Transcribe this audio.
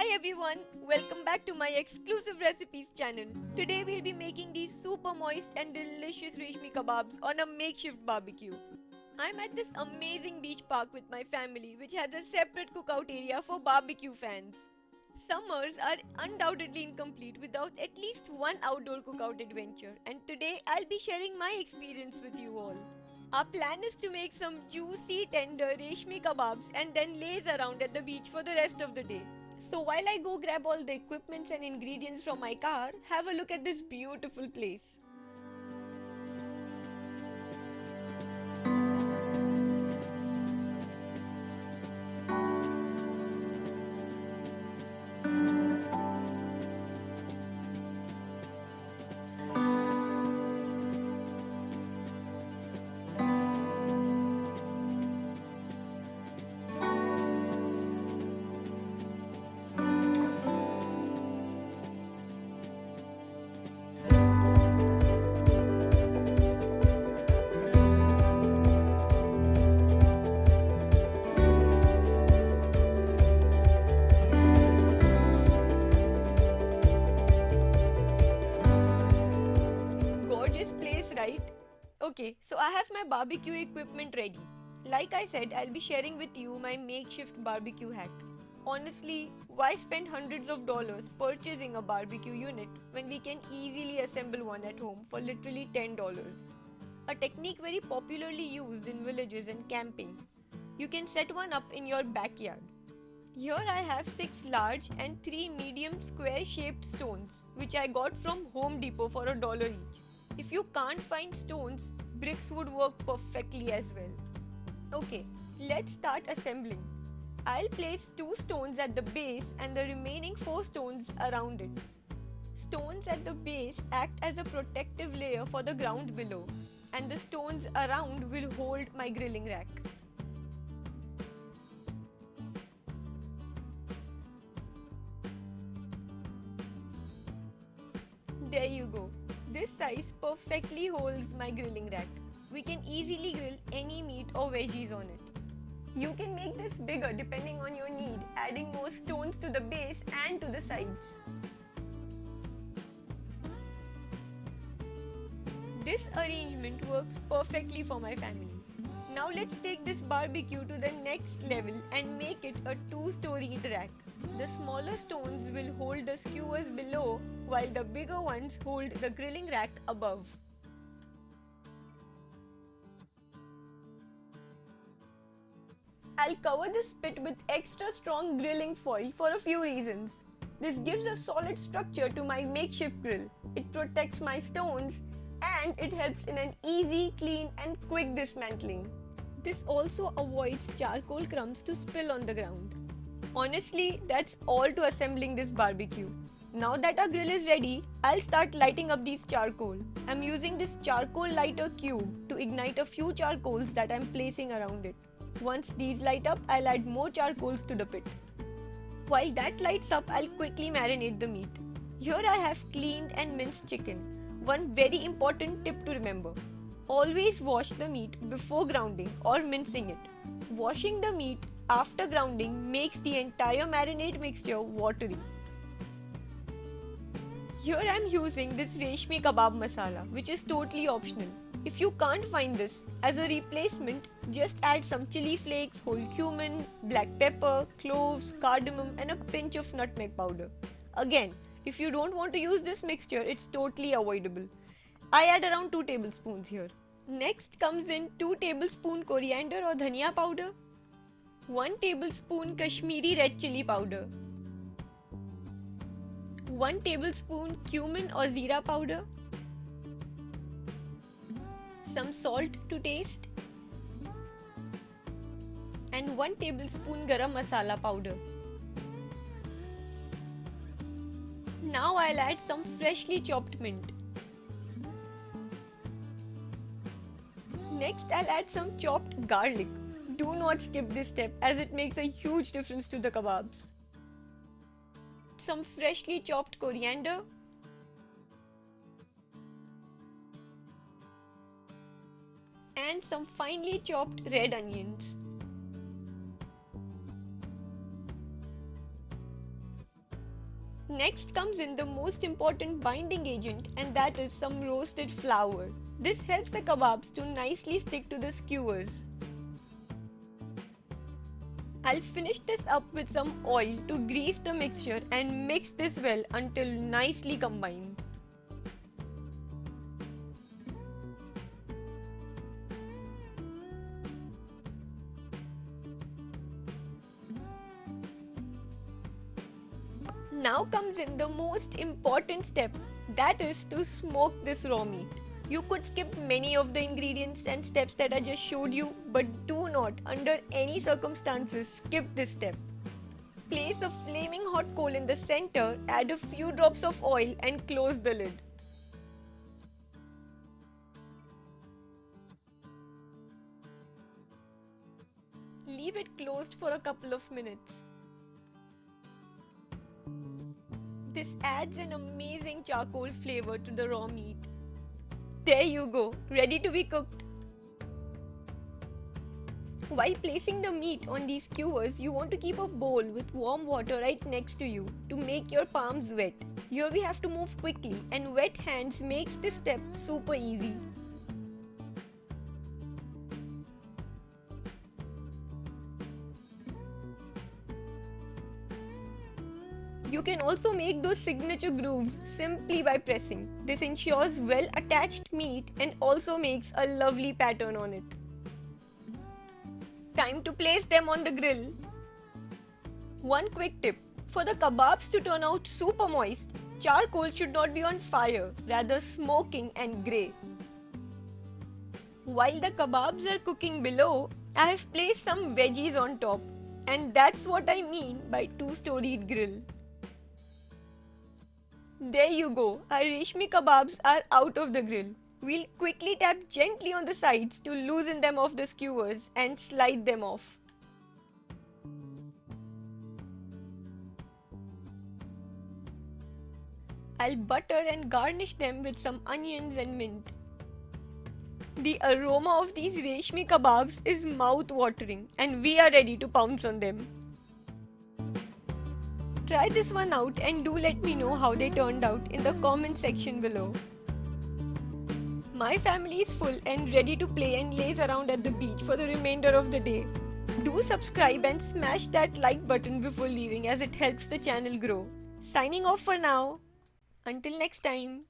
Hi everyone, welcome back to my exclusive recipes channel. Today we'll be making these super moist and delicious reshmi kebabs on a makeshift barbecue. I'm at this amazing beach park with my family which has a separate cookout area for barbecue fans. Summers are undoubtedly incomplete without at least one outdoor cookout adventure, and today I'll be sharing my experience with you all. Our plan is to make some juicy, tender reshmi kebabs and then laze around at the beach for the rest of the day. So while I go grab all the equipments and ingredients from my car, have a look at this beautiful place. Gorgeous place, right? Okay, so I have my barbecue equipment ready. Like I said, I'll be sharing with you my makeshift barbecue hack. Honestly, why spend hundreds of dollars purchasing a barbecue unit when we can easily assemble one at home for literally $10? A technique very popularly used in villages and camping. You can set one up in your backyard. Here I have 6 large and 3 medium square shaped stones which I got from Home Depot for $1 each. If you can't find stones, bricks would work perfectly as well. Okay, let's start assembling. I'll place 2 stones at the base and the remaining 4 stones around it. Stones at the base act as a protective layer for the ground below, and the stones around will hold my grilling rack. There you go. This size perfectly holds my grilling rack. We can easily grill any meat or veggies on it. You can make this bigger depending on your need, adding more stones to the base and to the sides. This arrangement works perfectly for my family. Now let's take this barbecue to the next level and make it a two-storied rack. The smaller stones will hold the skewers below while the bigger ones hold the grilling rack above. I'll cover this pit with extra strong grilling foil for a few reasons. This gives a solid structure to my makeshift grill. It protects my stones and it helps in an easy, clean and quick dismantling. This also avoids charcoal crumbs to spill on the ground. Honestly, that's all to assembling this barbecue. Now that our grill is ready, I'll start lighting up these charcoal. I'm using this charcoal lighter cube to ignite a few charcoals that I'm placing around it. Once these light up, I'll add more charcoals to the pit. While that lights up, I'll quickly marinate the meat. Here I have cleaned and minced chicken. One very important tip to remember. Always wash the meat before grounding or mincing it. Washing the meat after grounding makes the entire marinade mixture watery. Here I am using this reshmi kebab masala, which is totally optional. If you can't find this, as a replacement, just add some chili flakes, whole cumin, black pepper, cloves, cardamom and a pinch of nutmeg powder. Again, if you don't want to use this mixture, it's totally avoidable. I add around 2 tablespoons here. Next comes in 2 tablespoon coriander or dhania powder, 1 tablespoon Kashmiri red chili powder, 1 tablespoon cumin or zira powder, some salt to taste, and 1 tablespoon garam masala powder. Now I'll add some freshly chopped mint. Next I'll add some chopped garlic. Do not skip this step as it makes a huge difference to the kebabs. Some freshly chopped coriander, and some finely chopped red onions. Next comes in the most important binding agent, and that is some roasted flour. This helps the kebabs to nicely stick to the skewers. I'll finish this up with some oil to grease the mixture and mix this well until nicely combined. Now comes in the most important step, that is to smoke this raw meat. You could skip many of the ingredients and steps that I just showed you, but do not, under any circumstances, skip this step. Place a flaming hot coal in the center, add a few drops of oil and close the lid. Leave it closed for a couple of minutes. This adds an amazing charcoal flavor to the raw meat. There you go, ready to be cooked. While placing the meat on these skewers, you want to keep a bowl with warm water right next to you to make your palms wet. Here we have to move quickly, and wet hands makes this step super easy. You can also make those signature grooves simply by pressing. This ensures well attached meat and also makes a lovely pattern on it. Time to place them on the grill. One quick tip, for the kebabs to turn out super moist, charcoal should not be on fire, rather smoking and grey. While the kebabs are cooking below, I have placed some veggies on top, and that's what I mean by two-storied grill. There you go, our reshmi kebabs are out of the grill. We'll quickly tap gently on the sides to loosen them off the skewers and slide them off. I'll butter and garnish them with some onions and mint. The aroma of these reshmi kebabs is mouth-watering, and we are ready to pounce on them. Try this one out and do let me know how they turned out in the comment section below. My family is full and ready to play and laze around at the beach for the remainder of the day. Do subscribe and smash that like button before leaving as it helps the channel grow. Signing off for now. Until next time.